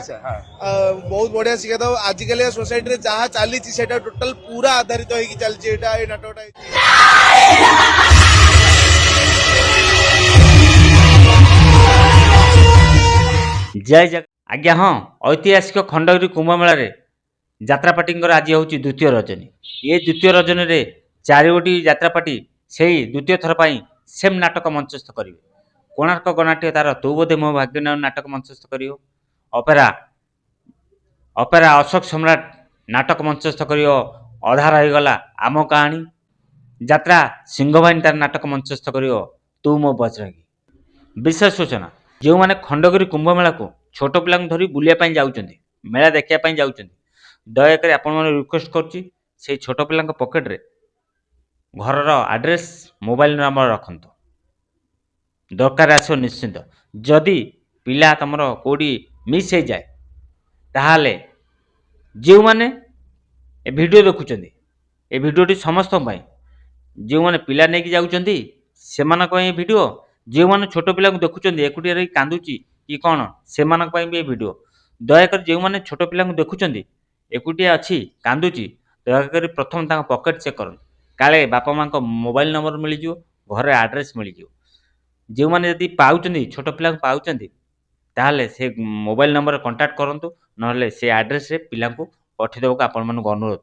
अच्छा बहुत बढ़िया शिखा था आजिकल सोसाइटी रे जहाँ चली टोटल पूरा आधारित होगी चलती नाटकटा जय जग आज्ञा हाँ ऐतिहासिक खंडगिरी कुंभमेला यात्रापाटी आज हूँ द्वितीय रजनी ये द्वितीय रजनी रे चार गोटी यात्रापाटी से द्वितीय थर पर सेम नाटक मंचस्थ करेंगे। कोणार्क गणाट्य तार तू बोधे मो भाग्य नाटक मंचस्थ कर अपेरा अपेरा अशोक सम्राट नाटक मंचस्थ कर अधा रहीगला आम कहानी यात्रा सिंहवाहिनी तार नाटक मंचस्थ कर तू मो बजरंगी। विशेष सूचना जो मैंने खंडगिरी कुंभमेला को छोट पिला धरी बुलाया जाऊँगी मेला देखा जाऊँगी दयाकोरी आपण रिक्वेस्ट कर छोट पिला पकेट रे घर आड्रेस मोबाइल नंबर रखत दरकार आसो निश्चिंत जदि पिला तुम कौटी मिस हो जाए ताहले जो मैंने ए वीडियो देखुं ए वीडियोटी समस्त जो मैंने पिला नहीं जाऊँगी से वीडियो जो मैंने छोट पिला देखुं एकुटिया रही कांदुची कि कौन से भी वीडियो दयाकोरी जो मैंने छोट पिला देखुं एकुटिया अच्छी कांदुची दयाकोरी प्रथम पकेट चेक कर काले बापा माँ मोबाइल नंबर मिल घर आड्रेस मिल जो मैंने यदि पाँच छोट पिला पाँच ताहले से मोबाइल नंबर कंटाक्ट करूँ ना से आड्रेस रे पिला पठेदेव को आपण मानक अनुरोध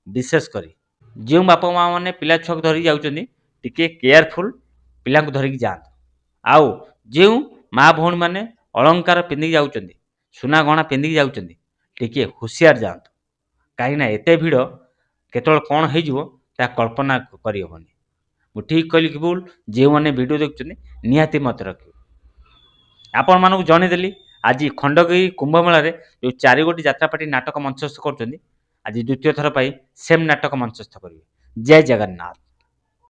विशेषकर जो बापा माँ मैंने पिला छुआ धरिकी जाऊँगी टिके केयरफुल पिला धरिकी जातु आउ जो माँ भौणी मैंने अलंकार पिंधिकी जाऊँगी सुना गहना पिंधिकी जाऊँगी टिके हुशियार जातु कहीं एत भिड़ केतल कौन हो कल्पना करहबनी मुझे ठीक कहली कि भूल जो मैंने वीडियो देखुं निहाती मत रख आपण मानक जनईदेली आज खंडगिरी कुंभमेला जो चार गोटी यात्रापाटी नाटक मंचस्थ कर आज द्वितीय थर पर सेम नाटक मंचस्थ करेंगे। जय जगन्नाथ।